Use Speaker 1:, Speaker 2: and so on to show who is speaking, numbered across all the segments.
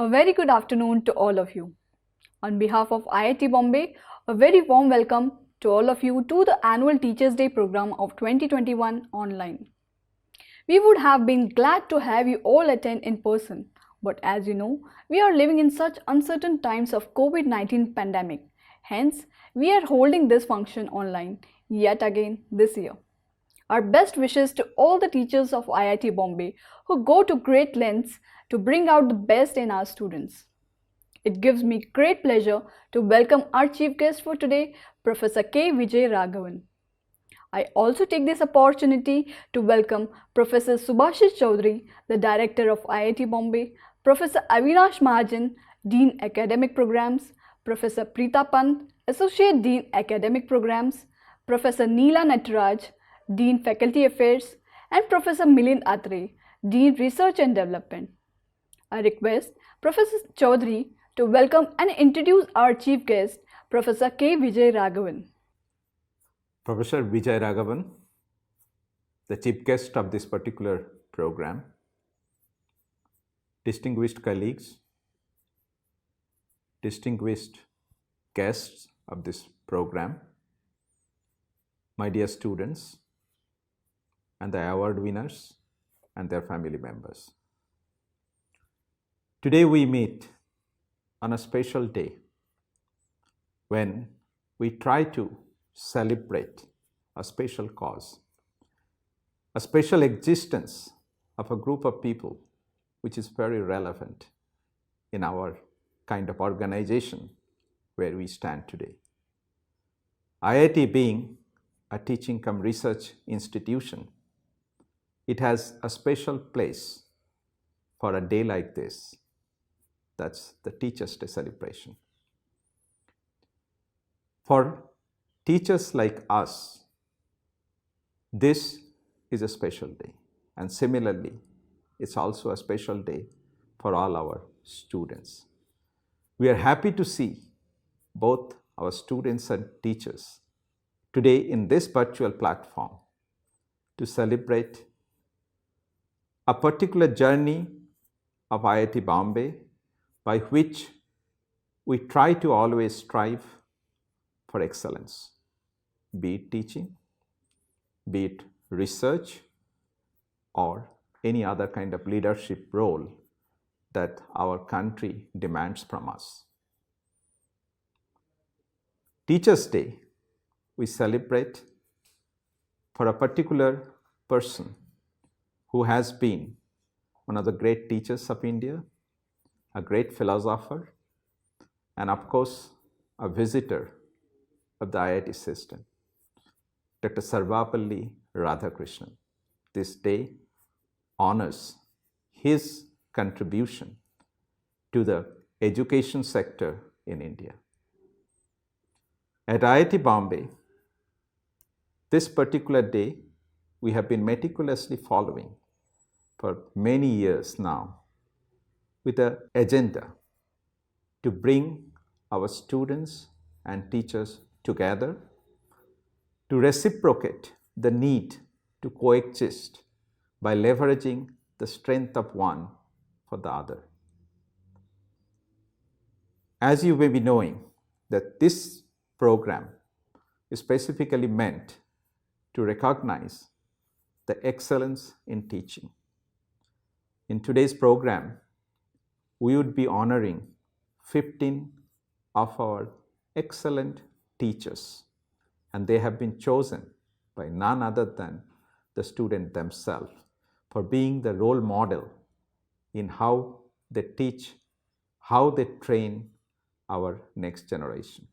Speaker 1: A very good afternoon to all of you. On behalf of IIT Bombay, a very warm welcome to all of you to the annual Teachers' Day program of 2021 online. We would have been glad to have you all attend in person, but as you know, we are living in such uncertain times of COVID-19 pandemic. Hence, we are holding this function online yet again this year. Our best wishes to all the teachers of IIT Bombay who go to great lengths to bring out the best in our students. It gives me great pleasure to welcome our chief guest for today, Professor K. Vijay Raghavan. I also take this opportunity to welcome Professor Subhashish Chaudhary, the Director of IIT Bombay, Professor Avinash Mahajan, Dean Academic Programs, Professor Preeta Pant, Associate Dean Academic Programs, Professor Neela Nataraj, Dean Faculty Affairs, and Professor Milind Atre, Dean Research and Development. I request Professor Chaudhary to welcome and introduce our chief guest, Professor K. Vijay Raghavan.
Speaker 2: Professor Vijay Raghavan, the chief guest of this particular program, distinguished colleagues, distinguished guests of this program, my dear students, and the award winners and their family members. Today we meet on a special day when we try to celebrate a special cause, a special existence of a group of people which is very relevant in our kind of organization where we stand today. IIT being a teaching cum research institution, it has a special place for a day like this. That's the Teachers' Day celebration. For teachers like us, this is a special day. And similarly, it's also a special day for all our students. We are happy to see both our students and teachers today in this virtual platform to celebrate a particular journey of IIT Bombay by which we try to always strive for excellence, be it teaching, be it research, or any other kind of leadership role that our country demands from us. Teachers' Day, we celebrate for a particular person who has been one of the great teachers of India, a great philosopher, and of course, a visitor of the IIT system, Dr. Sarvapalli Radhakrishnan. This day honors his contribution to the education sector in India. At IIT Bombay, this particular day we have been meticulously following for many years now with an agenda to bring our students and teachers together to reciprocate the need to coexist by leveraging the strength of one for the other. As you may be knowing, that this program is specifically meant to recognize the excellence in teaching. In today's program, we would be honoring 15 of our excellent teachers, and they have been chosen by none other than the student themselves for being the role model in how they teach, how they train our next generation.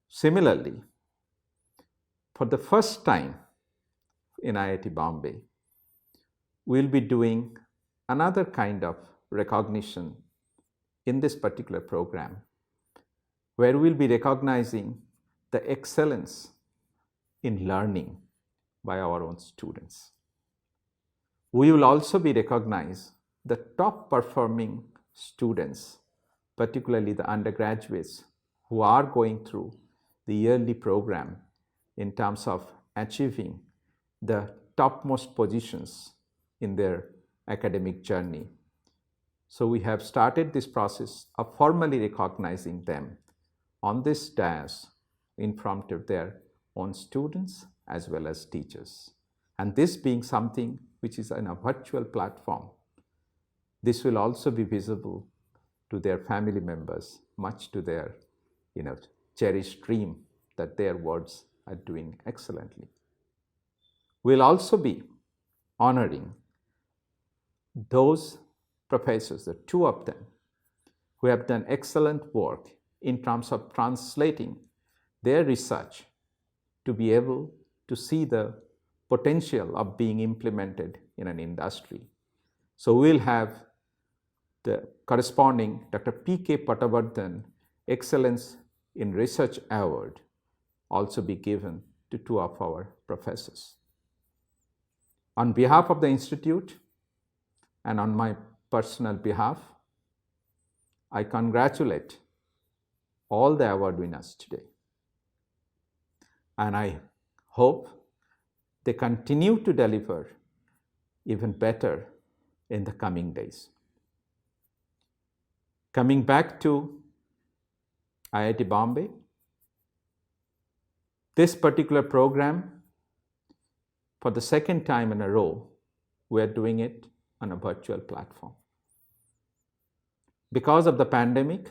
Speaker 2: Similarly, for the first time in IIT Bombay, we'll be doing another kind of recognition in this particular program, where we'll be recognizing the excellence in learning by our own students. We will also be recognizing the top performing students, particularly the undergraduates who are going through the yearly program in terms of achieving the topmost positions in their academic journey So we have started this process of formally recognizing them on this dais in front of their own students as well as teachers. And this being something which is in a virtual platform, this will also be visible to their family members, much to their cherished dream that their words are doing excellently. We'll also be honoring those professors, the two of them, who have done excellent work in terms of translating their research to be able to see the potential of being implemented in an industry. So we'll have the corresponding Dr. P.K. Patavardhan Excellence in Research Award also be given to two of our professors. On behalf of the Institute and on my personal behalf, I congratulate all the award winners today. And I hope they continue to deliver even better in the coming days. Coming back to IIT Bombay, this particular program, for the second time in a row, we are doing it on a virtual platform. Because of the pandemic,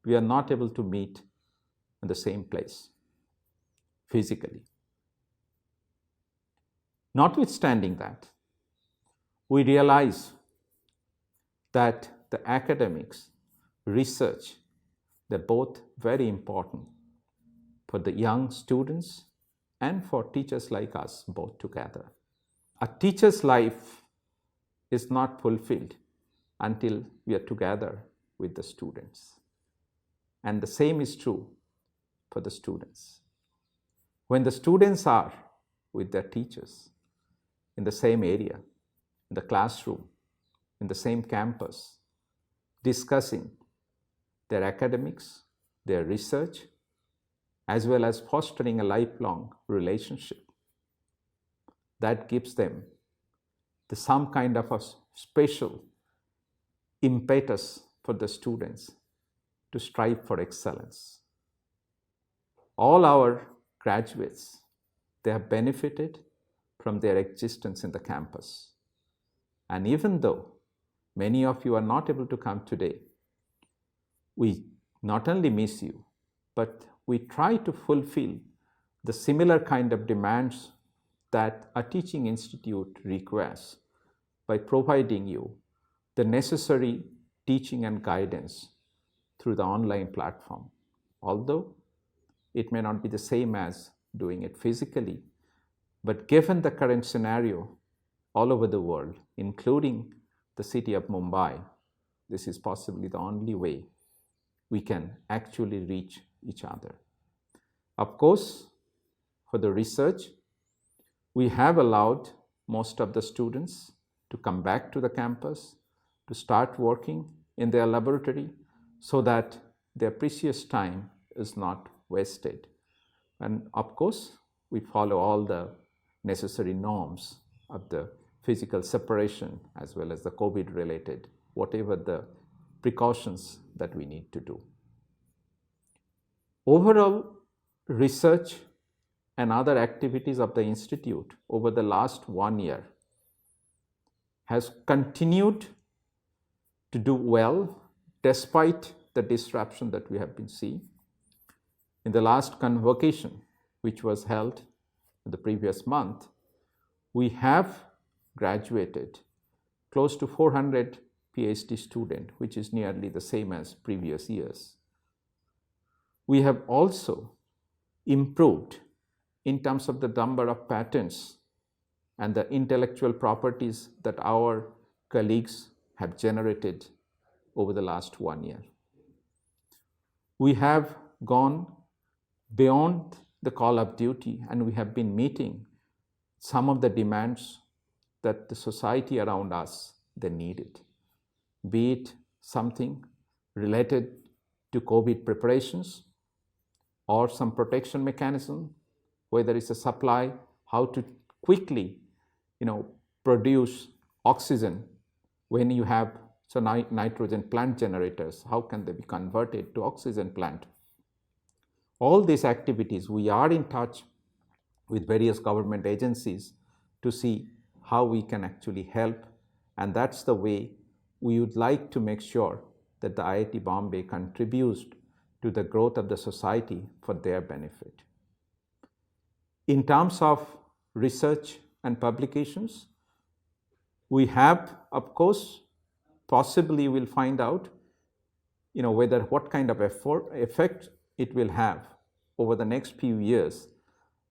Speaker 2: we are not able to meet in the same place physically. Notwithstanding that, we realize that the academics, research, they're both very important for the young students and for teachers like us both together. A teacher's life is not fulfilled until we are together with the students. And the same is true for the students. When the students are with their teachers in the same area, in the classroom, in the same campus, discussing their academics, their research, as well as fostering a lifelong relationship, that gives them some kind of a special impetus for the students to strive for excellence. All our graduates, they have benefited from their existence in the campus. And even though many of you are not able to come today, we not only miss you, but we try to fulfill the similar kind of demands that a teaching institute requires by providing you the necessary teaching and guidance through the online platform. Although it may not be the same as doing it physically, but given the current scenario all over the world, including the city of Mumbai, this is possibly the only way we can actually reach each other. Of course, for the research, we have allowed most of the students to come back to the campus, to start working in their laboratory so that their precious time is not wasted. And of course, we follow all the necessary norms of the physical separation as well as the COVID related, whatever the precautions that we need to do. Overall, research and other activities of the Institute over the last 1 year has continued to do well despite the disruption that we have been seeing. In the last convocation, which was held in the previous month, we have graduated close to 400 PhD students, which is nearly the same as previous years. We have also improved in terms of the number of patents and the intellectual properties that our colleagues have generated over the last 1 year. We have gone beyond the call of duty and we have been meeting some of the demands that the society around us they needed, be it something related to COVID preparations or some protection mechanism, whether it's a supply, how to quickly produce oxygen when you have So nitrogen plant generators, how can they be converted to oxygen plant? All these activities, we are in touch with various government agencies to see how we can actually help, and that's the way we would like to make sure that the IIT Bombay contributes to the growth of the society for their benefit. In terms of research and publications, we have, of course, possibly we'll find out, whether what kind of effect it will have over the next few years.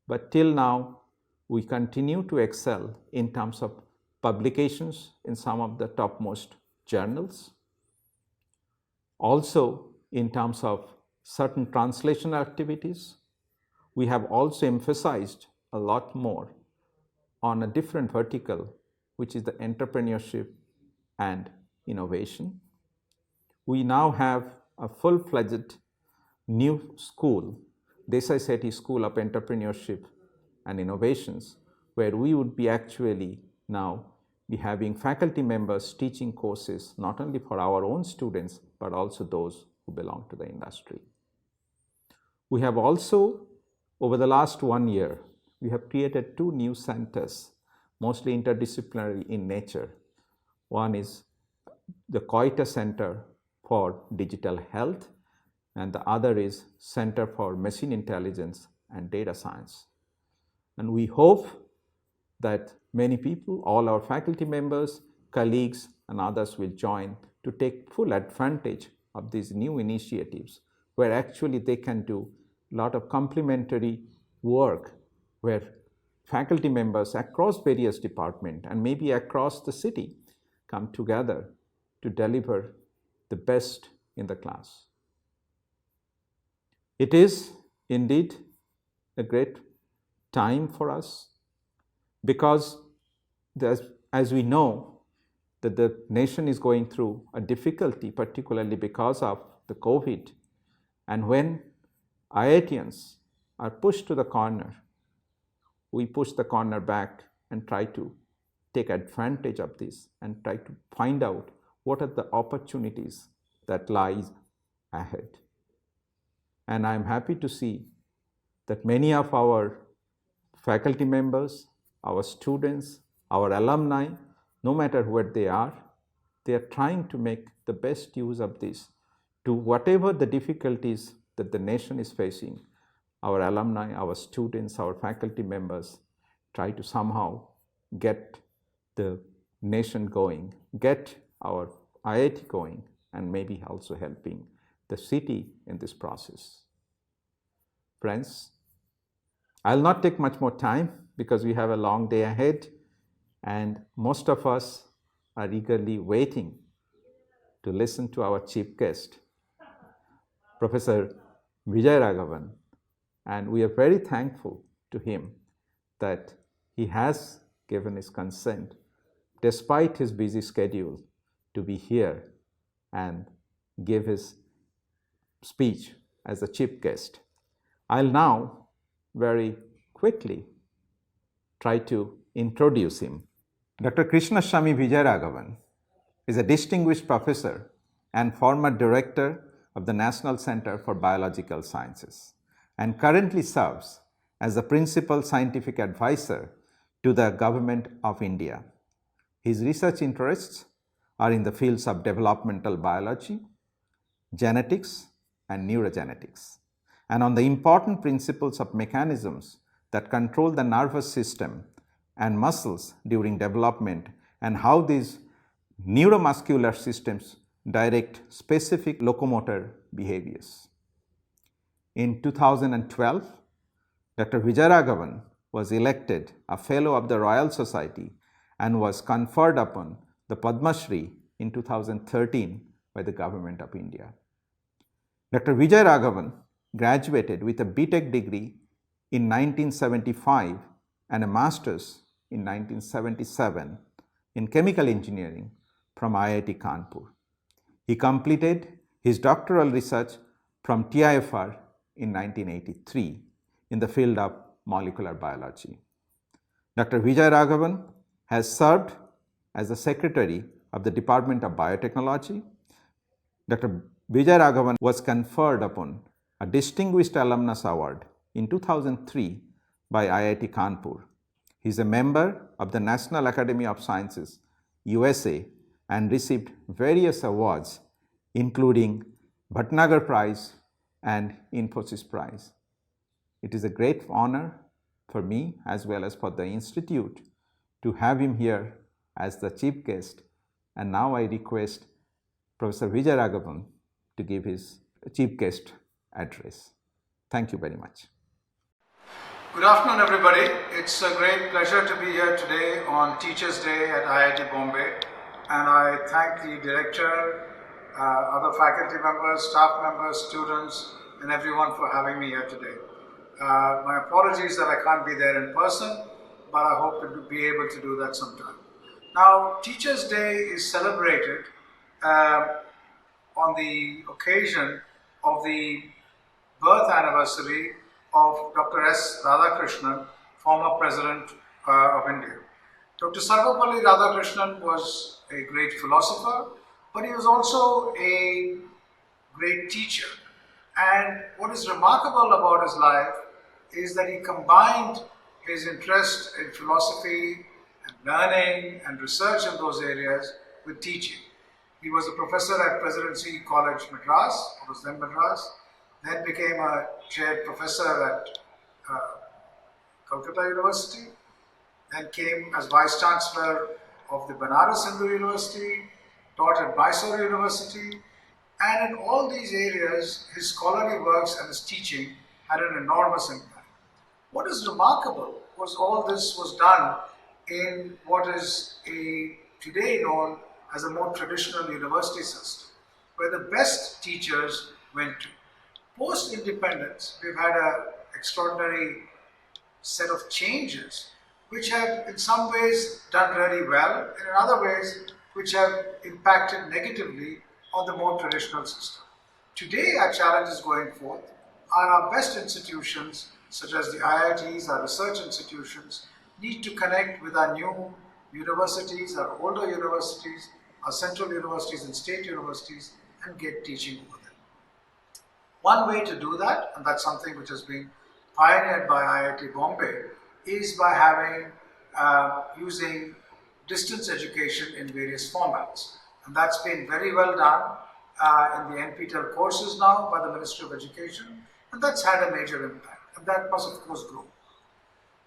Speaker 2: But till now, we continue to excel in terms of publications in some of the topmost journals. Also, in terms of certain translational activities, we have also emphasized a lot more on a different vertical, which is the entrepreneurship and innovation. We now have a full-fledged new school, Desai Sethi School of Entrepreneurship and Innovations, where we would be actually now be having faculty members teaching courses not only for our own students, but also those who belong to the industry. We have also, over the last 1 year, we have created 2 new centers, mostly interdisciplinary in nature. One is the Koita Center for Digital Health, and the other is Center for Machine Intelligence and Data Science. And we hope that many people, all our faculty members, colleagues, and others will join to take full advantage of these new initiatives, where actually they can do a lot of complementary work, where faculty members across various departments and maybe across the city come together to deliver the best in the class. It is indeed a great time for us, because as we know that the nation is going through a difficulty, particularly because of the COVID, and when IITians are pushed to the corner, we push the corner back and try to take advantage of this and try to find out what are the opportunities that lies ahead. And I'm happy to see that many of our faculty members, our students, our alumni, no matter where they are trying to make the best use of this to whatever the difficulties that the nation is facing. Our alumni, our students, our faculty members try to somehow get the nation going, get our IIT going, and maybe also helping the city in this process. Friends, I'll not take much more time because we have a long day ahead, and most of us are eagerly waiting to listen to our chief guest, Professor Vijay Raghavan, and we are very thankful to him that he has given his consent, despite his busy schedule, to be here and give his speech as the chief guest. I'll now very quickly try to introduce him. Dr. Krishnaswamy Vijayaraghavan is a distinguished professor and former director of the National Center for Biological Sciences, and currently serves as the principal scientific advisor to the Government of India. His research interests are in the fields of developmental biology, genetics, and neurogenetics, and on the important principles of mechanisms that control the nervous system and muscles during development, and how these neuromuscular systems direct specific locomotor behaviors. In 2012, Dr. Vijayaraghavan was elected a Fellow of the Royal Society and was conferred upon the Padma Shri in 2013 by the Government of India. Dr. Vijayaraghavan graduated with a BTech degree in 1975 and a master's in 1977 in chemical engineering from IIT Kanpur. He completed his doctoral research from TIFR in 1983 in the field of molecular biology. Dr. Vijayaraghavan has served as the secretary of the Department of Biotechnology. Dr. Vijay Raghavan was conferred upon a Distinguished Alumnus Award in 2003 by IIT Kanpur. He is a member of the National Academy of Sciences, USA, and received various awards including Bhatnagar Prize and Infosys Prize. It is a great honor for me as well as for the Institute to have him here as the chief guest, and now I request Professor Vijay Raghavan to give his chief guest address. Thank you very much.
Speaker 3: Good afternoon, everybody. It's a great pleasure to be here today on Teachers' Day at IIT Bombay, and I thank the director, other faculty members, staff members, students, and everyone for having me here today. My apologies that I can't be there in person, but I hope to be able to do that sometime. Now, Teachers' Day is celebrated on the occasion of the birth anniversary of Dr. S. Radhakrishnan, former President of India. Dr. Sarvepalli Radhakrishnan was a great philosopher, but he was also a great teacher. And what is remarkable about his life is that he combined his interest in philosophy and learning and research in those areas with teaching. He was a professor at Presidency College Madras, it was then Madras, then became a chaired professor at Calcutta University, then came as Vice Chancellor of the Banaras Hindu University, taught at Mysore University, and in all these areas, his scholarly works and his teaching had an enormous impact. What is remarkable was all this was done in what is today known as a more traditional university system, where the best teachers went to. Post-independence, we've had an extraordinary set of changes which have in some ways done really well, and in other ways which have impacted negatively on the more traditional system. Today, our challenges going forth are our best institutions, such as the IITs, our research institutions, need to connect with our new universities, our older universities, our central universities and state universities, and get teaching over them. One way to do that, and that's something which has been pioneered by IIT Bombay, is by using distance education in various formats. And that's been very well done in the NPTEL courses now by the Ministry of Education, and that's had a major impact, and that must of course grow.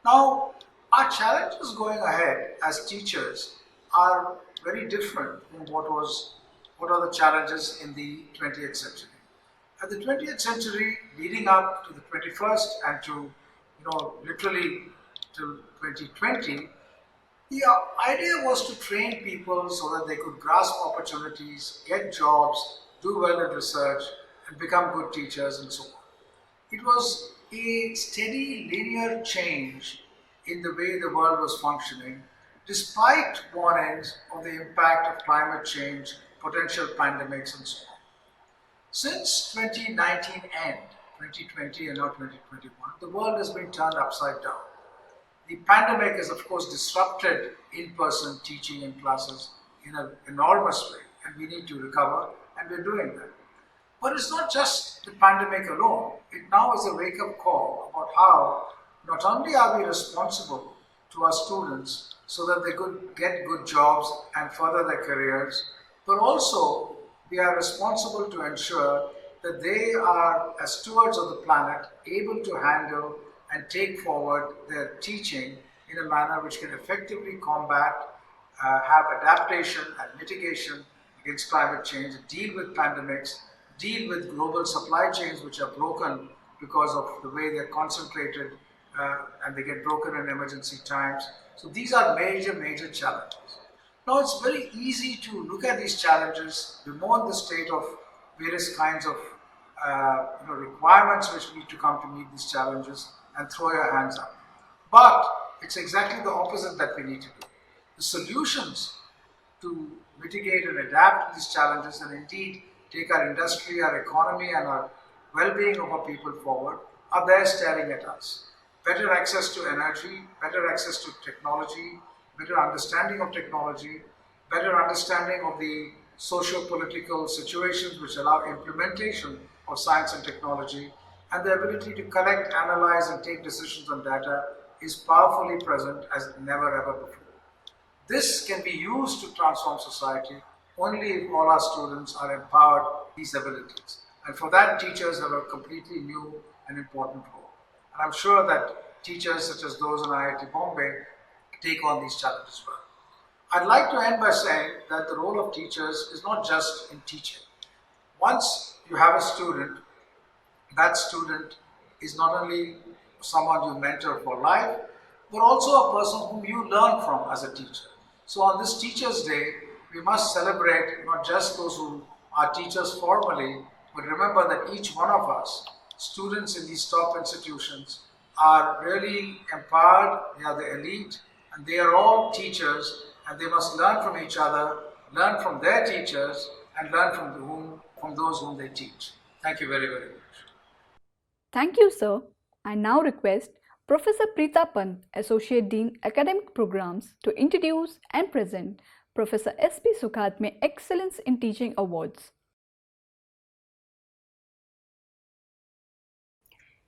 Speaker 3: Now, our challenges going ahead as teachers are very different from what are the challenges in the 20th century. At the 20th century, leading up to the 21st and to, literally till 2020, the idea was to train people so that they could grasp opportunities, get jobs, do well in research, and become good teachers and so on. It was a steady linear change in the way the world was functioning, despite warnings of the impact of climate change, potential pandemics, and so on. Since 2019 end, 2020 and now 2021, the world has been turned upside down. The pandemic has of course disrupted in-person teaching in classes in an enormous way, and we need to recover, and we're doing that. But it's not just the pandemic alone. It now is a wake-up call about how not only are we responsible to our students so that they could get good jobs and further their careers, but also we are responsible to ensure that they are, as stewards of the planet, able to handle and take forward their teaching in a manner which can effectively combat, have adaptation and mitigation against climate change, deal with pandemics, deal with global supply chains which are broken because of the way they're concentrated and they get broken in emergency times. So these are major, major challenges. Now it's very easy to look at these challenges, bemoan the state of various kinds of requirements which need to come to meet these challenges, and throw your hands up. But it's exactly the opposite that we need to do. The solutions to mitigate and adapt to these challenges and indeed take our industry, our economy and our well-being of our people forward are there staring at us. Better access to energy, better access to technology, better understanding of technology, better understanding of the socio-political situations which allow implementation of science and technology, and the ability to collect, analyze, and take decisions on data is powerfully present as never ever before. This can be used to transform society only if all our students are empowered with these abilities. And for that, teachers have a completely new and important role. And I'm sure that teachers such as those in IIT Bombay take on these challenges well. I'd like to end by saying that the role of teachers is not just in teaching. Once you have a student, that student is not only someone you mentor for life, but also a person whom you learn from as a teacher. So on this Teachers' Day, we must celebrate not just those who are teachers formally, but remember that each one of us, students in these top institutions, are really empowered, they are the elite, and they are all teachers, and they must learn from each other, learn from their teachers, and learn from those whom they teach. Thank you very, very much.
Speaker 1: Thank you, sir. I now request Professor Preeta Pant, Associate Dean Academic Programs, to introduce and present Professor S.P. Sukhatme Excellence in Teaching Awards.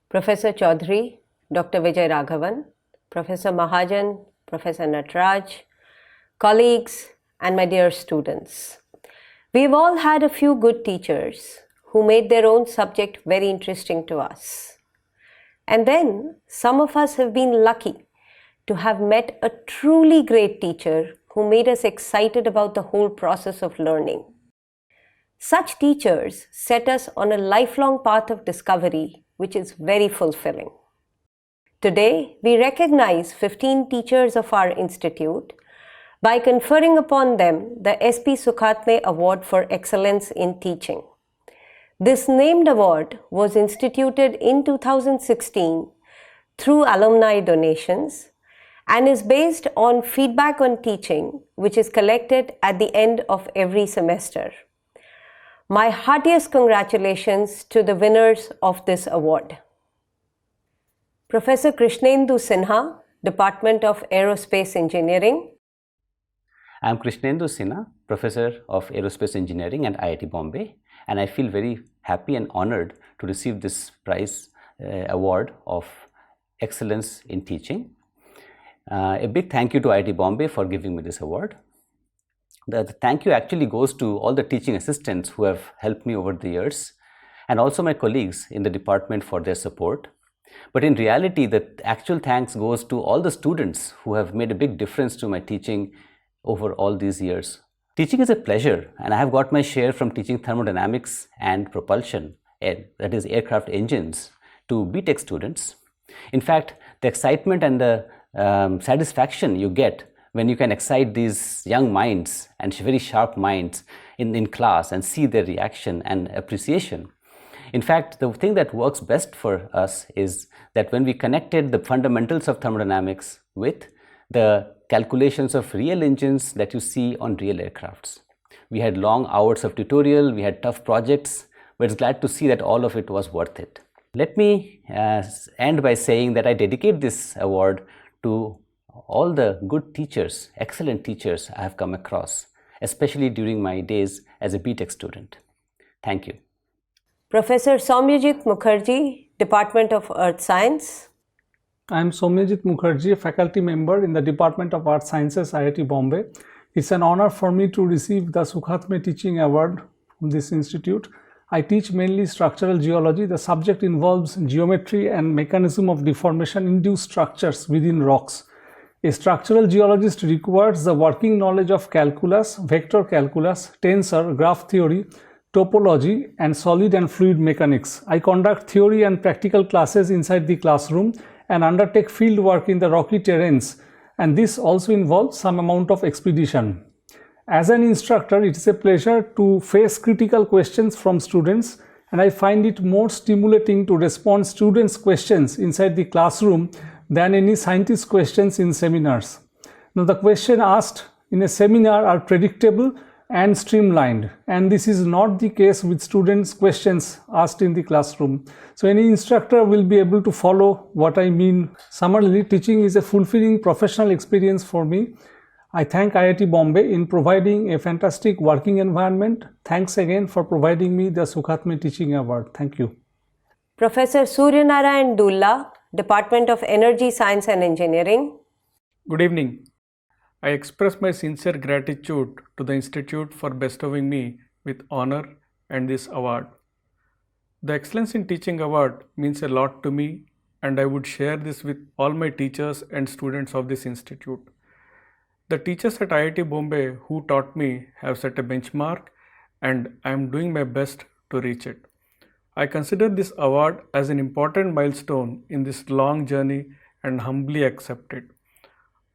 Speaker 4: Professor Chaudhary, Dr. Vijay Raghavan, Professor Mahajan, Professor Nataraj, colleagues, and my dear students. We've all had a few good teachers who made their own subject very interesting to us. And then some of us have been lucky to have met a truly great teacher who made us excited about the whole process of learning. Such teachers set us on a lifelong path of discovery, which is very fulfilling. Today, we recognize 15 teachers of our institute by conferring upon them the S.P. Sukhatme Award for Excellence in Teaching. This named award was instituted in 2016 through alumni donations and is based on feedback on teaching, which is collected at the end of every semester. My heartiest congratulations to the winners of this award. Professor Krishnendu Sinha, Department of Aerospace Engineering.
Speaker 5: I am Krishnendu Sinha, Professor of Aerospace Engineering at IIT Bombay, and I feel very happy and honored to receive this prize award of excellence in teaching. A big thank you to IIT Bombay for giving me this award. The thank you actually goes to all the teaching assistants who have helped me over the years, and also my colleagues in the department for their support. But in reality, the actual thanks goes to all the students who have made a big difference to my teaching over all these years. Teaching is a pleasure, and I have got my share from teaching thermodynamics and propulsion, that is aircraft engines, to BTech students. In fact, the excitement and the satisfaction you get when you can excite these young minds and very sharp minds in class and see their reaction and appreciation. In fact, the thing that works best for us is that when we connected the fundamentals of thermodynamics with the calculations of real engines that you see on real aircrafts. We had long hours of tutorial, we had tough projects, but it's glad to see that all of it was worth it. Let me end by saying that I dedicate this award to all the good teachers, excellent teachers I have come across, especially during my days as a BTech student. Thank you.
Speaker 4: Professor Soumyajit Mukherjee, Department of Earth Science.
Speaker 6: I am Soumyajit Mukherjee, a faculty member in the Department of Earth Sciences, IIT Bombay. It's an honor for me to receive the Sukhatme Teaching Award from this institute. I teach mainly structural geology. The subject involves geometry and mechanism of deformation-induced structures within rocks. A structural geologist requires the working knowledge of calculus, vector calculus, tensor, graph theory, topology, and solid and fluid mechanics. I conduct theory and practical classes inside the classroom and undertake field work in the rocky terrains, and this also involves some amount of expedition. As an instructor, it is a pleasure to face critical questions from students, and I find it more stimulating to respond students' questions inside the classroom than any scientist questions in seminars. Now, the question asked in a seminar are predictable and streamlined, and this is not the case with students' questions asked in the classroom. So any instructor will be able to follow what I mean. Summarily, teaching is a fulfilling professional experience for me. I thank IIT Bombay in providing a fantastic working environment. Thanks again for providing me the Sukhatme Teaching Award. Thank you.
Speaker 4: Professor Suryanarayan Dulla, Department of Energy Science and Engineering.
Speaker 7: Good evening. I express my sincere gratitude to the Institute for bestowing me with honor and this award. The Excellence in Teaching Award means a lot to me, and I would share this with all my teachers and students of this institute. The teachers at IIT Bombay who taught me have set a benchmark, and I am doing my best to reach it. I consider this award as an important milestone in this long journey and humbly accept it.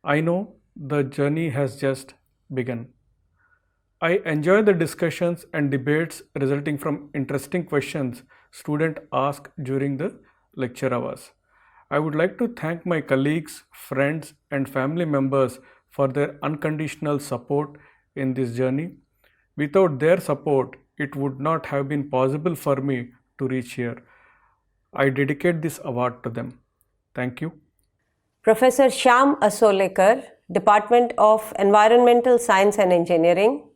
Speaker 7: I know the journey has just begun. I enjoy the discussions and debates resulting from interesting questions students ask during the lecture hours. I would like to thank my colleagues, friends, and family members for their unconditional support in this journey. Without their support, it would not have been possible for me to reach here. I dedicate this award to them. Thank you.
Speaker 4: Professor Shyam Asolekar, Department of Environmental Science and Engineering.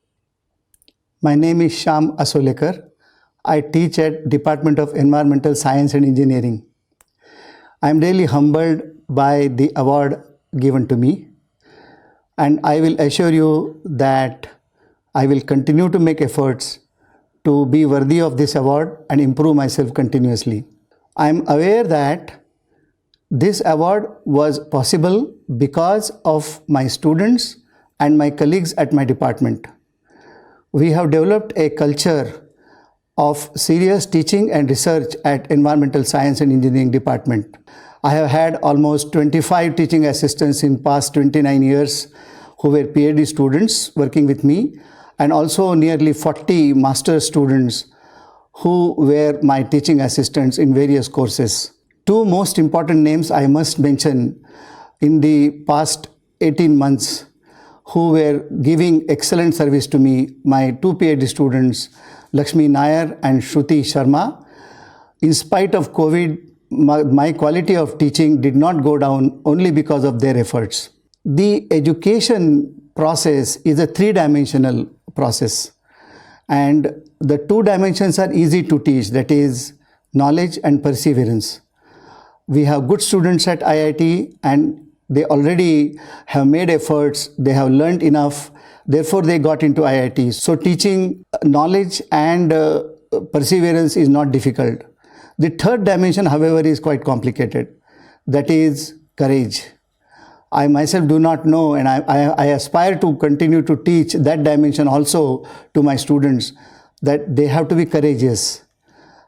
Speaker 8: My name is Shyam Asolekar. I teach at Department of Environmental Science and Engineering. I am really humbled by the award given to me, and I will assure you that I will continue to make efforts to be worthy of this award and improve myself continuously. I am aware that this award was possible because of my students and my colleagues at my department. We have developed a culture of serious teaching and research at Environmental Science and Engineering Department. I have had almost 25 teaching assistants in past 29 years who were PhD students working with me, and also nearly 40 master's students who were my teaching assistants in various courses. Two most important names I must mention in the past 18 months who were giving excellent service to me, my two PhD students, Lakshmi Nair and Shruti Sharma. In spite of COVID, my quality of teaching did not go down only because of their efforts. The education process is a three-dimensional process, and the two dimensions are easy to teach, that is knowledge and perseverance. We have good students at IIT and they already have made efforts, they have learned enough, therefore they got into IIT. So teaching knowledge and perseverance is not difficult. The third dimension, however, is quite complicated, that is courage. I myself do not know, and I aspire to continue to teach that dimension also to my students, that they have to be courageous.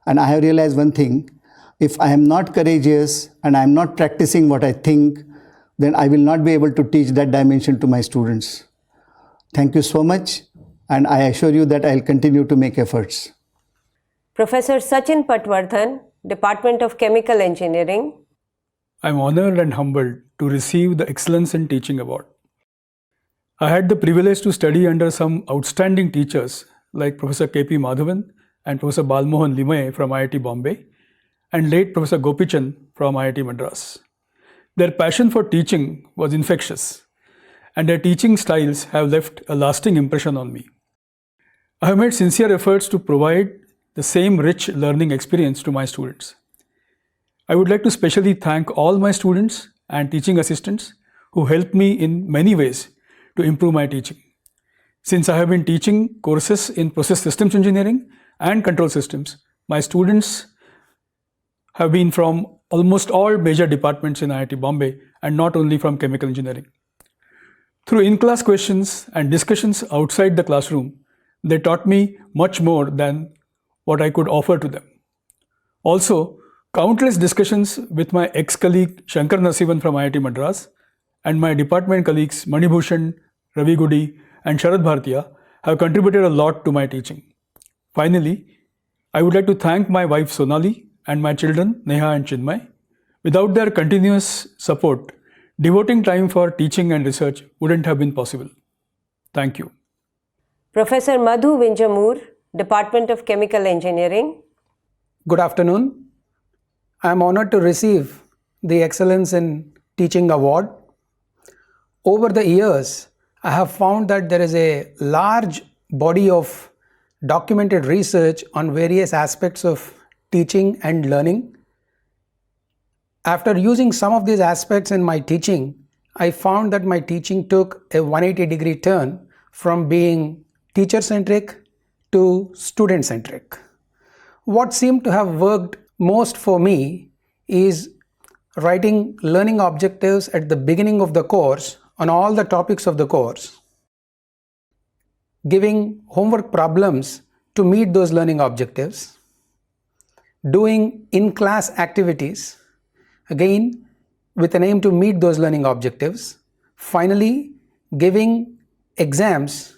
Speaker 8: And I have realized one thing: if I am not courageous and I am not practicing what I think, then I will not be able to teach that dimension to my students. Thank you so much, and I assure you that I will continue to make efforts.
Speaker 4: Professor Sachin Patwardhan, Department of Chemical Engineering.
Speaker 7: I am honored and humbled to receive the Excellence in Teaching Award. I had the privilege to study under some outstanding teachers like Professor K.P. Madhavan and Professor Balmohan Limaye from IIT Bombay and late Professor Gopichan from IIT Madras. Their passion for teaching was infectious, and their teaching styles have left a lasting impression on me. I have made sincere efforts to provide the same rich learning experience to my students. I would like to specially thank all my students and teaching assistants who helped me in many ways to improve my teaching. Since I have been teaching courses in process systems engineering and control systems, my students have been from almost all major departments in IIT Bombay and not only from chemical engineering. Through in-class questions and discussions outside the classroom, they taught me much more than what I could offer to them. Also, countless discussions with my ex-colleague Shankar Nasivan from IIT Madras and my department colleagues Manibhushan, Ravi Gudi and Sharad Bhartiya have contributed a lot to my teaching. Finally, I would like to thank my wife Sonali and my children Neha and Chinmay. Without their continuous support, devoting time for teaching and research wouldn't have been possible. Thank you.
Speaker 4: Professor Madhu Vinjamur, Department of Chemical Engineering.
Speaker 9: Good afternoon. I am honored to receive the Excellence in Teaching Award. Over the years, I have found that there is a large body of documented research on various aspects of teaching and learning. After using some of these aspects in my teaching, I found that my teaching took a 180-degree turn from being teacher-centric to student-centric. What seemed to have worked most for me is writing learning objectives at the beginning of the course on all the topics of the course, giving homework problems to meet those learning objectives, doing in-class activities, again with an aim to meet those learning objectives, finally giving exams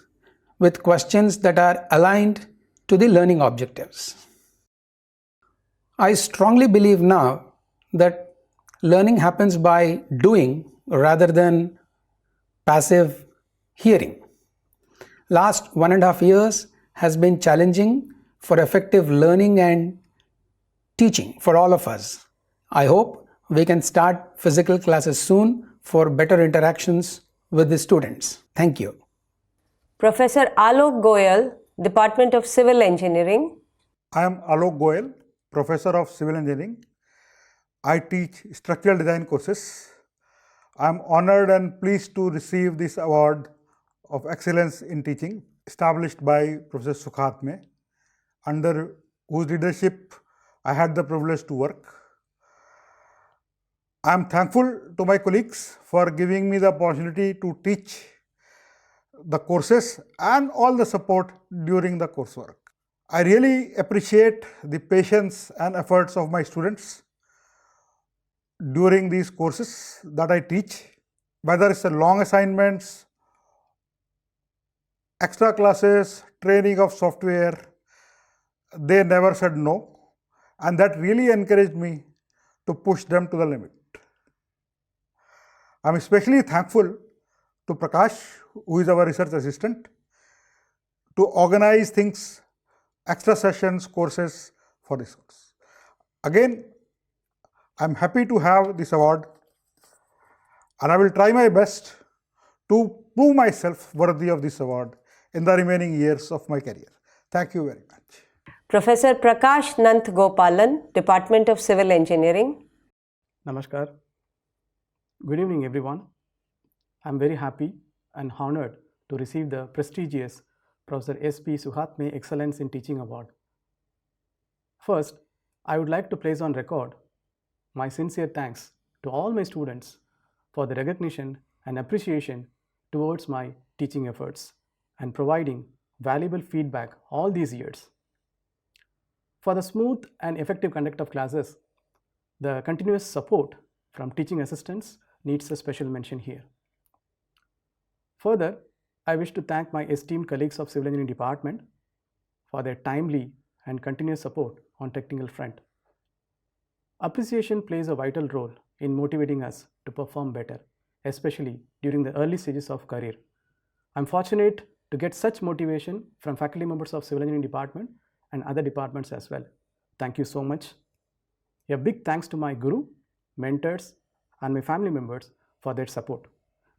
Speaker 9: with questions that are aligned to the learning objectives. I strongly believe now that learning happens by doing rather than passive hearing. Last 1.5 years has been challenging for effective learning and teaching for all of us. I hope we can start physical classes soon for better interactions with the students. Thank you.
Speaker 4: Professor Alok Goyal, Department of Civil Engineering.
Speaker 10: I am Alok Goyal, Professor of Civil Engineering. I teach structural design courses. I am honored and pleased to receive this award of excellence in teaching established by Professor Sukhatme, under whose leadership I had the privilege to work. I am thankful to my colleagues for giving me the opportunity to teach the courses and all the support during the coursework. I really appreciate the patience and efforts of my students during these courses that I teach, whether it's the long assignments, extra classes, training of software. They never said no, and that really encouraged me to push them to the limit. I'm especially thankful to Prakash, who is our research assistant, to organize things, extra sessions, courses for this course. Again, I'm happy to have this award, and I will try my best to prove myself worthy of this award in the remaining years of my career. Thank you very much.
Speaker 4: Professor Prakash Nant Gopalan, Department of Civil Engineering.
Speaker 11: Namaskar. Good evening, everyone. I'm very happy and honored to receive the prestigious Professor S.P. Sukhatme Excellence in Teaching Award. First, I would like to place on record my sincere thanks to all my students for the recognition and appreciation towards my teaching efforts and providing valuable feedback all these years. For the smooth and effective conduct of classes, the continuous support from teaching assistants needs a special mention here. Further, I wish to thank my esteemed colleagues of Civil Engineering Department for their timely and continuous support on technical front. Appreciation plays a vital role in motivating us to perform better, especially during the early stages of career. I'm fortunate to get such motivation from faculty members of Civil Engineering Department and other departments as well. Thank you so much. A big thanks to my guru, mentors, and my family members for their support.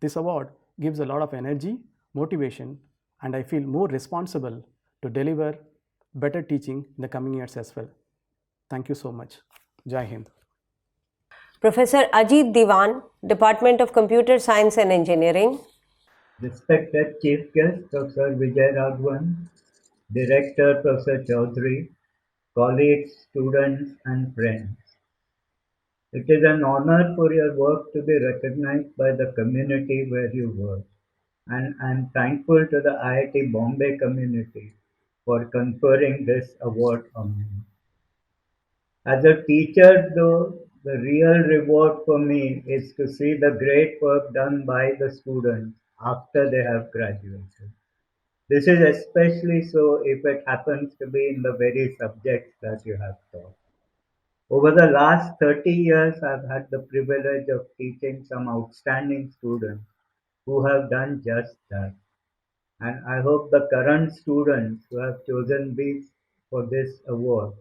Speaker 11: This award gives a lot of energy, motivation, and I feel more responsible to deliver better teaching in the coming years as well. Thank you so much. Jai Hind.
Speaker 4: Professor Ajit Diwan, Department of Computer Science and Engineering.
Speaker 12: Respected Chief Guest Dr. Vijay Raghavan, Director Professor Chaudhary, colleagues, students and friends. It is an honor for your work to be recognized by the community where you work, and I am thankful to the IIT Bombay community for conferring this award on me. As a teacher though, the real reward for me is to see the great work done by the students after they have graduated. This is especially so if it happens to be in the very subjects that you have taught. Over the last 30 years, I've had the privilege of teaching some outstanding students who have done just that. And I hope the current students who have chosen these for this award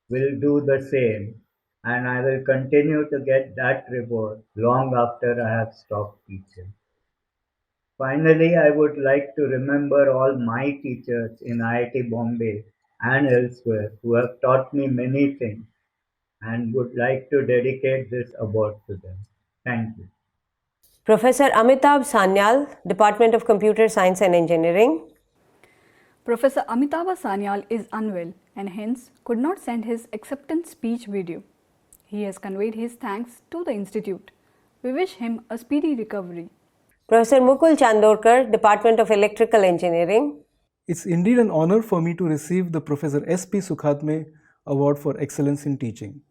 Speaker 12: will do the same. And I will continue to get that reward long after I have stopped teaching. Finally, I would like to remember all my teachers in IIT Bombay and elsewhere who have taught me many things and would like to dedicate this award to them. Thank you.
Speaker 4: Professor Amitabh Sanyal, Department of Computer Science and Engineering.
Speaker 1: Professor Amitabh Sanyal is unwell and hence could not send his acceptance speech video. He has conveyed his thanks to the institute. We wish him a speedy recovery.
Speaker 4: Professor Mukul Chandorkar, Department of Electrical Engineering.
Speaker 13: It's indeed an honor for me to receive the Professor S.P. Sukhatme Award for Excellence in Teaching.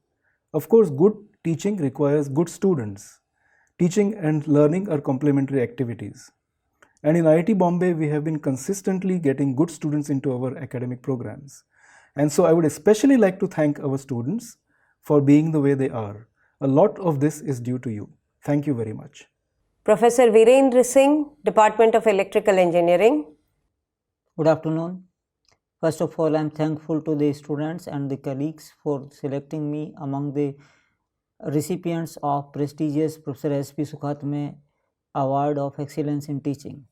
Speaker 13: Of course, good teaching requires good students. Teaching and learning are complementary activities. And in IIT Bombay, we have been consistently getting good students into our academic programs. And so I would especially like to thank our students for being the way they are. A lot of this is due to you. Thank you very much.
Speaker 4: Professor Virendra Singh, Department of Electrical Engineering.
Speaker 14: Good afternoon. First of all, I am thankful to the students and the colleagues for selecting me among the recipients of prestigious Professor S.P. Sukhatme Award of Excellence in Teaching.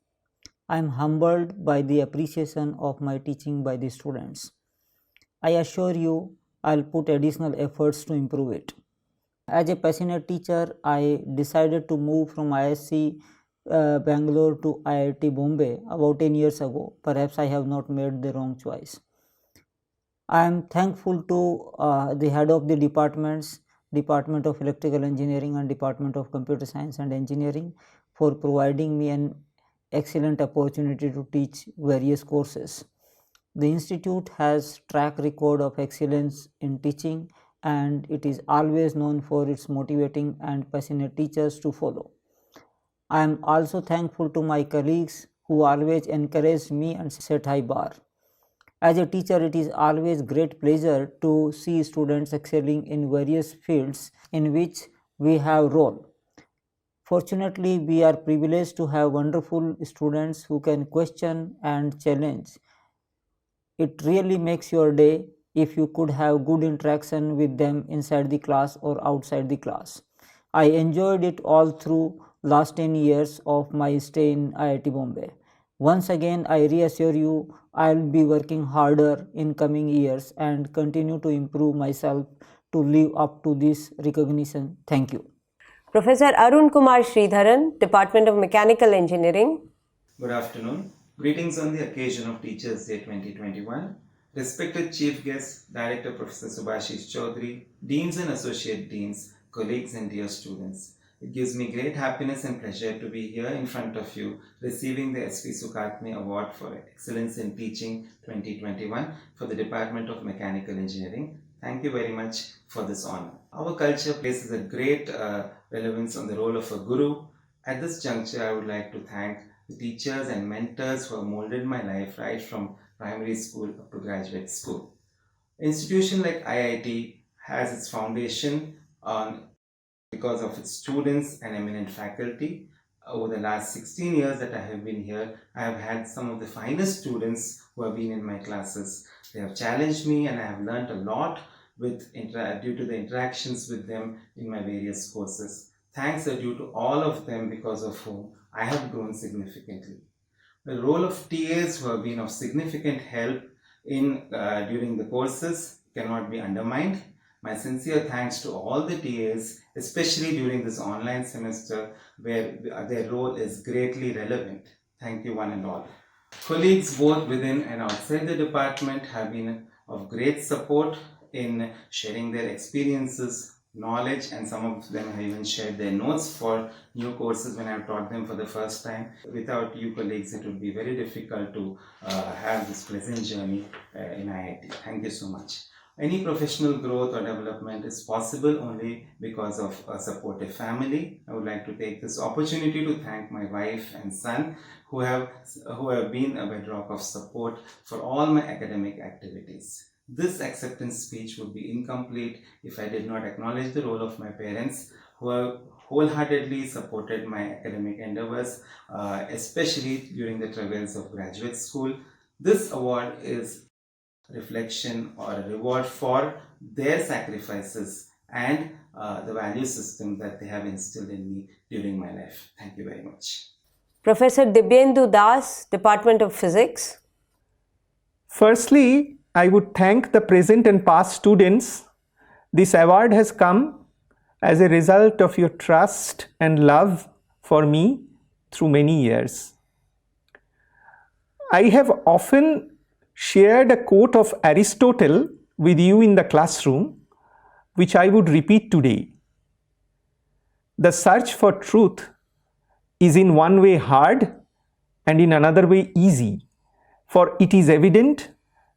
Speaker 14: I am humbled by the appreciation of my teaching by the students. I assure you, I will put additional efforts to improve it. As a passionate teacher, I decided to move from ISC Bangalore to IIT Bombay about 10 years ago. Perhaps I have not made the wrong choice. I am thankful to the head of the departments, Department of Electrical Engineering and Department of Computer Science and Engineering, for providing me an excellent opportunity to teach various courses. The institute has track record of excellence in teaching, and it is always known for its motivating and passionate teachers to follow. I am also thankful to my colleagues who always encouraged me and set high bar. As a teacher, it is always great pleasure to see students excelling in various fields in which we have role. Fortunately, we are privileged to have wonderful students who can question and challenge. It really makes your day if you could have good interaction with them inside the class or outside the class. I enjoyed it all through last 10 years of my stay in IIT Bombay. Once again, I reassure you, I will be working harder in coming years and continue to improve myself to live up to this recognition. Thank you.
Speaker 4: Professor Arun Kumar Sridharan, Department of Mechanical Engineering.
Speaker 15: Good afternoon. Greetings on the occasion of Teachers' Day 2021. Respected Chief Guest, Director Professor Subhashish Chaudhary, Deans and Associate Deans, colleagues and dear students. It gives me great happiness and pleasure to be here in front of you receiving the S.P. Sukhatme Award for Excellence in Teaching 2021 for the Department of Mechanical Engineering. Thank you very much for this honor. Our culture places a great relevance on the role of a guru. At this juncture, I would like to thank the teachers and mentors who have molded my life right from primary school up to graduate school. An institution like IIT has its foundation because of its students and eminent faculty. Over the last 16 years that I have been here, I have had some of the finest students who have been in my classes. They have challenged me and I have learned a lot due to the interactions with them in my various courses. Thanks are due to all of them, because of whom I have grown significantly. The role of TAs who have been of significant help during the courses cannot be undermined. My sincere thanks to all the TAs, especially during this online semester where their role is greatly relevant. Thank you one and all. Colleagues both within and outside the department have been of great support in sharing their experiences, knowledge, and some of them have even shared their notes for new courses when I've taught them for the first time. Without you colleagues, it would be very difficult to have this pleasant journey in IIT. Thank you so much. Any professional growth or development is possible only because of a supportive family. I would like to take this opportunity to thank my wife and son who have been a bedrock of support for all my academic activities. This acceptance speech would be incomplete if I did not acknowledge the role of my parents who have wholeheartedly supported my academic endeavors, especially during the travails of graduate school. This award is reflection or a reward for their sacrifices and the value system that they have instilled in me during my life. Thank you very much.
Speaker 4: Professor Dibyendu Das, Department of Physics.
Speaker 16: Firstly, I would thank the present and past students. This award has come as a result of your trust and love for me through many years. I have often shared a quote of Aristotle with you in the classroom, which I would repeat today. The search for truth is in one way hard and in another way easy, for it is evident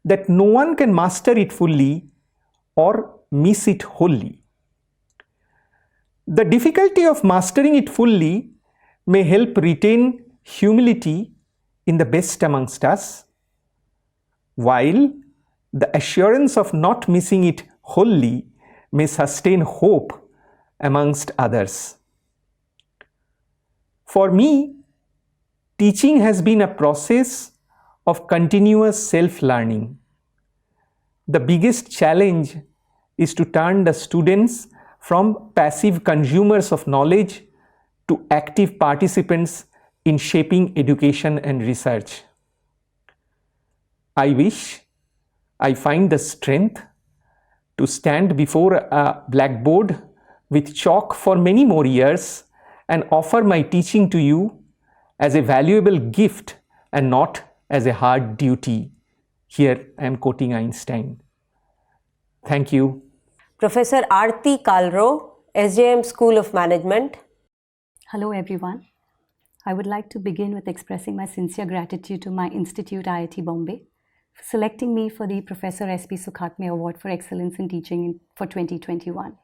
Speaker 16: that no one can master it fully or miss it wholly. The difficulty of mastering it fully may help retain humility in the best amongst us, while the assurance of not missing it wholly may sustain hope amongst others. For me, teaching has been a process of continuous self-learning. The biggest challenge is to turn the students from passive consumers of knowledge to active participants in shaping education and research. I wish I find the strength to stand before a blackboard with chalk for many more years and offer my teaching to you as a valuable gift and not as a hard duty. Here I am quoting Einstein. Thank you.
Speaker 4: Professor Aarti Kalro, SJM School of Management.
Speaker 17: Hello everyone. I would like to begin with expressing my sincere gratitude to my institute IIT Bombay for selecting me for the Professor S.P. Sukhatme Award for Excellence in Teaching for 2021.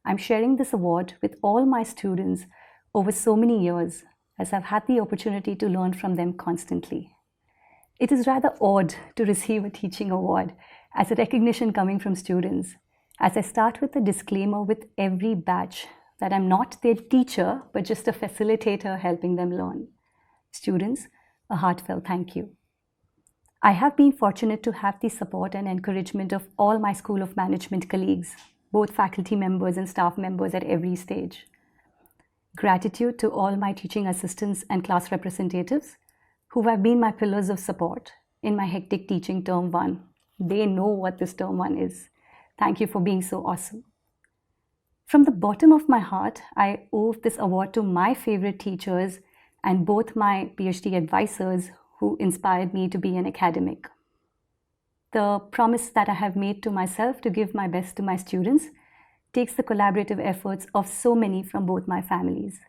Speaker 17: I'm sharing this award with all my students over so many years, as I've had the opportunity to learn from them constantly. It is rather odd to receive a teaching award as a recognition coming from students, as I start with a disclaimer with every batch that I'm not their teacher, but just a facilitator helping them learn. Students, a heartfelt thank you. I have been fortunate to have the support and encouragement of all my School of Management colleagues, both faculty members and staff members at every stage. Gratitude to all my teaching assistants and class representatives who have been my pillars of support in my hectic teaching term 1. They know what this term 1 is. Thank you for being so awesome. From the bottom of my heart, I owe this award to my favorite teachers and both my PhD advisors who inspired me to be an academic. The promise that I have made to myself to give my best to my students takes the collaborative efforts of so many from both my families.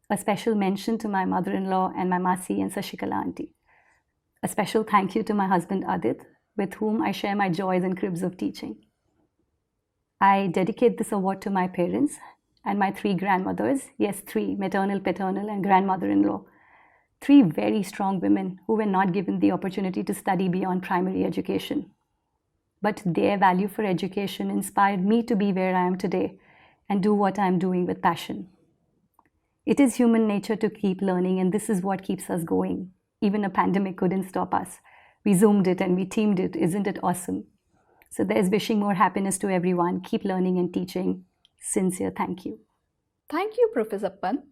Speaker 17: A special mention to my mother-in-law and my Masi and Sashikala auntie. A special thank you to my husband Adit, with whom I share my joys and cribs of teaching. I dedicate this award to my parents and my 3 grandmothers, yes 3, maternal, paternal and grandmother-in-law. 3 very strong women who were not given the opportunity to study beyond primary education. But their value for education inspired me to be where I am today and do what I am doing with passion. It is human nature to keep learning, and this is what keeps us going. Even a pandemic couldn't stop us. We Zoomed it and we teamed it. Isn't it awesome? So there's wishing more happiness to everyone. Keep learning and teaching. Sincere thank you.
Speaker 1: Thank you, Professor Pant.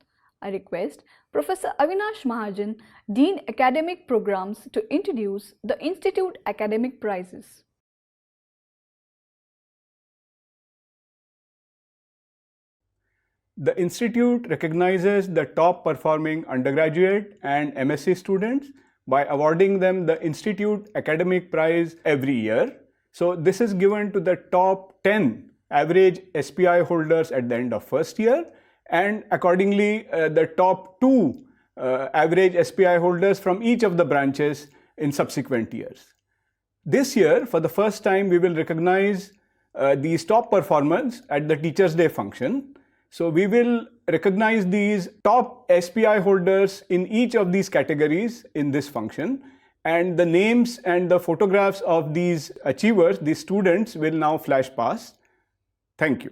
Speaker 1: I request Professor Avinash Mahajan, Dean Academic Programs, to introduce the Institute Academic Prizes.
Speaker 18: The Institute recognizes the top performing undergraduate and MSc students by awarding them the Institute Academic Prize every year. So this is given to the top 10 average SPI holders at the end of first year, and accordingly the top 2 average SPI holders from each of the branches in subsequent years. This year, for the first time, we will recognize these top performers at the Teachers' Day function. So we will recognize these top SPI holders in each of these categories in this function, and the names and the photographs of these achievers, these students, will now flash past. Thank you.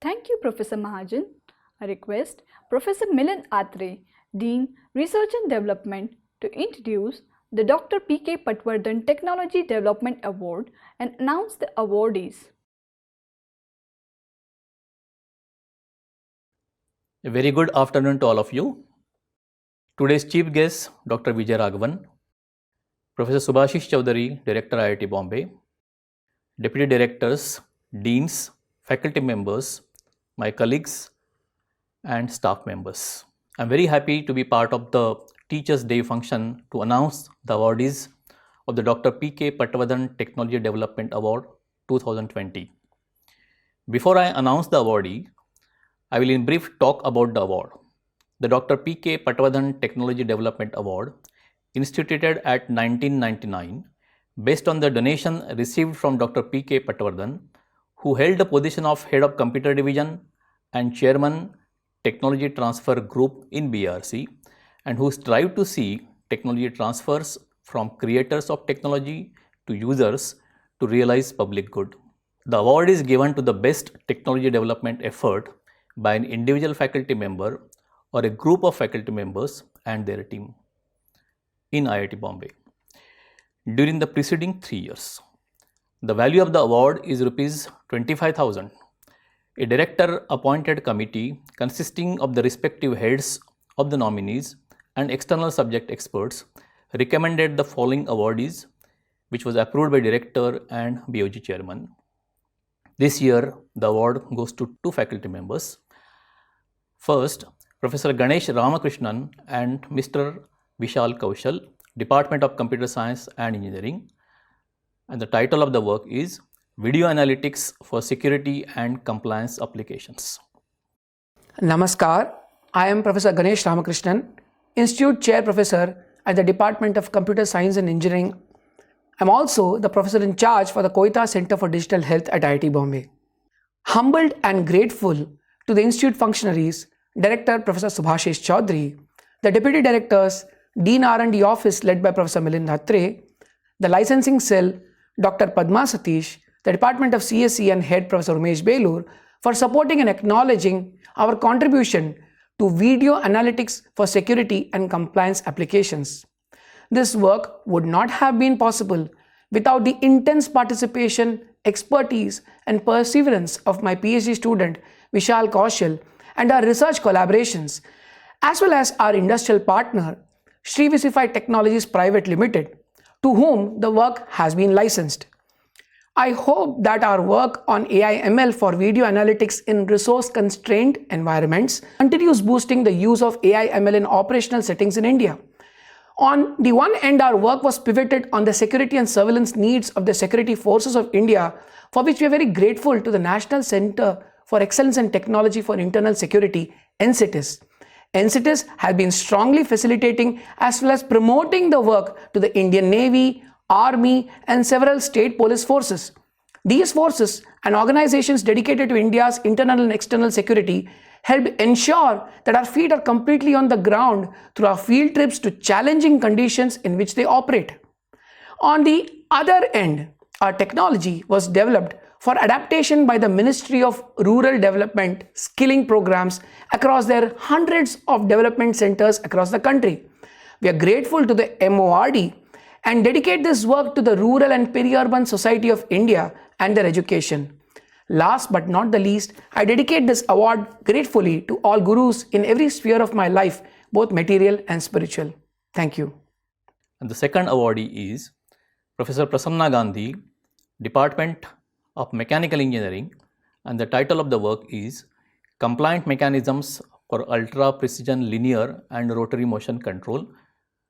Speaker 1: Thank you, Professor Mahajan. I request Professor Milind Atre, Dean, Research and Development, to introduce the Dr. P.K. Patwardhan Technology Development Award and announce the awardees.
Speaker 19: A very good afternoon to all of you. Today's chief guest, Dr. Vijay Raghavan, Professor Subhashish Chowdhury, Director IIT Bombay, Deputy Directors, Deans, faculty members, my colleagues and staff members. I'm very happy to be part of the Teachers' Day function to announce the awardees of the Dr. P.K. Patwardhan Technology Development Award 2020. Before I announce the awardee, I will in brief talk about the award. The Dr. P.K. Patwardhan Technology Development Award, instituted at 1999, based on the donation received from Dr. P.K. Patwardhan, who held the position of Head of Computer Division and Chairman, Technology Transfer Group in BRC, and who strive to see technology transfers from creators of technology to users to realize public good. The award is given to the best technology development effort by an individual faculty member or a group of faculty members and their team in IIT Bombay during the preceding 3 years. The value of the award is Rs 25,000. A director appointed committee consisting of the respective heads of the nominees and external subject experts recommended the following awardees, which was approved by director and BOG chairman. This year, the award goes to 2 faculty members. First, Professor Ganesh Ramakrishnan and Mr. Vishal Kaushal, Department of Computer Science and Engineering. And the title of the work is Video Analytics for Security and Compliance Applications.
Speaker 9: Namaskar, I am Professor Ganesh Ramakrishnan, Institute Chair Professor at the Department of Computer Science and Engineering. I am also the Professor in charge for the Koita Center for Digital Health at IIT Bombay. Humbled and grateful to the Institute functionaries, Director Professor Subhashish Chowdhury, the Deputy Directors, Dean R&D Office led by Professor Milind Atre, the Licensing Cell, Dr. Padma Satish, the Department of CSE and Head Professor Umesh Belur for supporting and acknowledging our contribution to video analytics for security and compliance applications. This work would not have been possible without the intense participation, expertise and perseverance of my PhD student Vishal Kaushal and our research collaborations, as well as our industrial partner Srivisify Technologies Private Limited, to whom the work has been licensed. I hope that our work on AI/ML for video analytics in resource-constrained environments continues boosting the use of AI/ML in operational settings in India. On the one end, our work was pivoted on the security and surveillance needs of the security forces of India, for which we are very grateful to the National Center for Excellence in Technology for Internal Security, NCETIS. NCETIS has been strongly facilitating as well as promoting the work to the Indian Navy, Army and several state police forces. These forces and organizations dedicated to India's internal and external security help ensure that our feet are completely on the ground through our field trips to challenging conditions in which they operate. On the other end, our technology was developed for adaptation by the Ministry of Rural Development skilling programs across their hundreds of development centers across the country. We are grateful to the MORD and dedicate this work to the rural and peri-urban society of India and their education. Last but not the least, I dedicate this award gratefully to all gurus in every sphere of my life, both material and spiritual. Thank you.
Speaker 19: And the second awardee is Professor Prasanna Gandhi, Department of Mechanical Engineering, and the title of the work is Compliant Mechanisms for Ultra Precision Linear and Rotary Motion Control,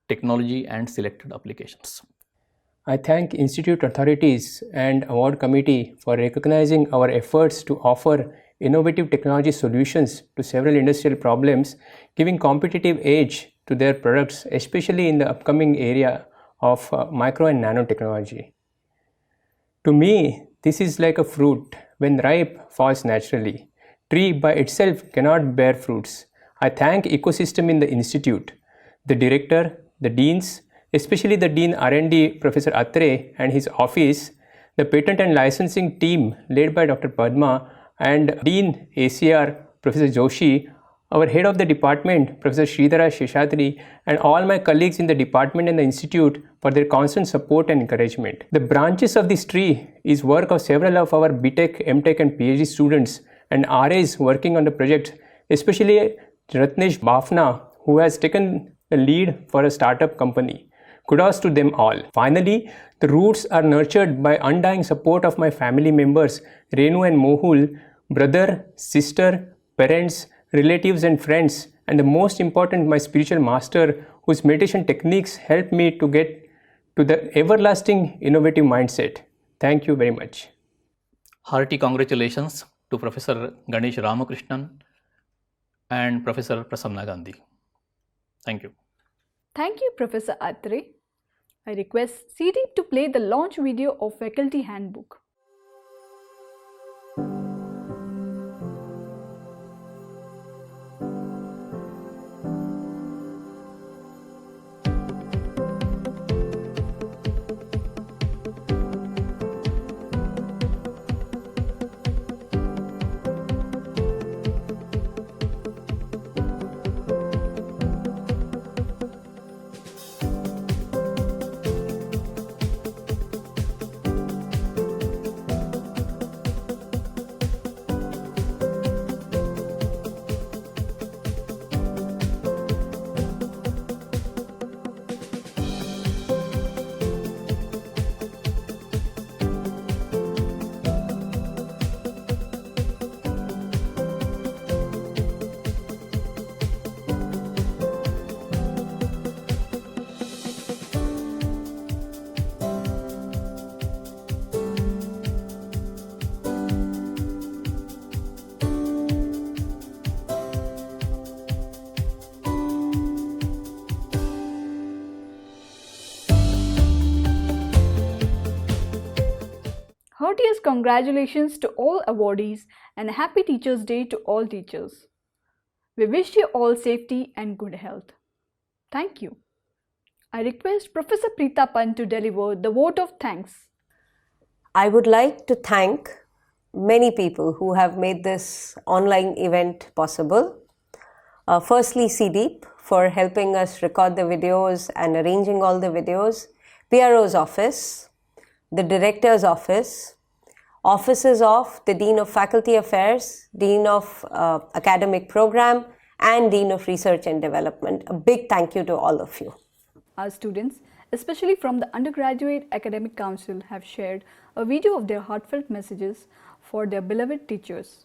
Speaker 19: Technology and Selected Applications.
Speaker 20: I thank Institute authorities and award committee for recognizing our efforts to offer innovative technology solutions to several industrial problems, giving competitive edge to their products, especially in the upcoming area of micro and nanotechnology. To me, this is like a fruit. When ripe, falls naturally. Tree by itself cannot bear fruits. I thank ecosystem in the institute, the director, the deans, especially the Dean R&D Professor Atre and his office, the patent and licensing team led by Dr. Padma, and Dean ACR, Professor Joshi, our head of the department, Professor Sridhara Sheshadri, and all my colleagues in the department and the institute for their constant support and encouragement. The branches of this tree is work of several of our BTech, MTech and PhD students and RAs working on the project, especially Ratnesh Bafna, who has taken the lead for a startup company. Kudos to them all. Finally, the roots are nurtured by undying support of my family members, Renu and Mohul, brother, sister, parents, relatives and friends, and the most important, my spiritual master, whose meditation techniques helped me to get to the everlasting innovative mindset. Thank you very much.
Speaker 19: Hearty congratulations to Professor Ganesh Ramakrishnan and Professor Prasanna Gandhi. Thank you.
Speaker 1: Thank you, Professor Atre. I request CDeep to play the launch video of Faculty Handbook. Heartiest congratulations to all awardees and happy Teachers' Day to all teachers. We wish you all safety and good health. Thank you. I request Professor Preeta Pant to deliver the vote of thanks.
Speaker 4: I would like to thank many people who have made this online event possible. Firstly, CDeep for helping us record the videos and arranging all the videos, PRO's office, the Director's office, offices of the Dean of Faculty Affairs, Dean of Academic Program, and Dean of Research and Development. A big thank you to all of you.
Speaker 1: Our students, especially from the Undergraduate Academic Council, have shared a video of their heartfelt messages for their beloved teachers.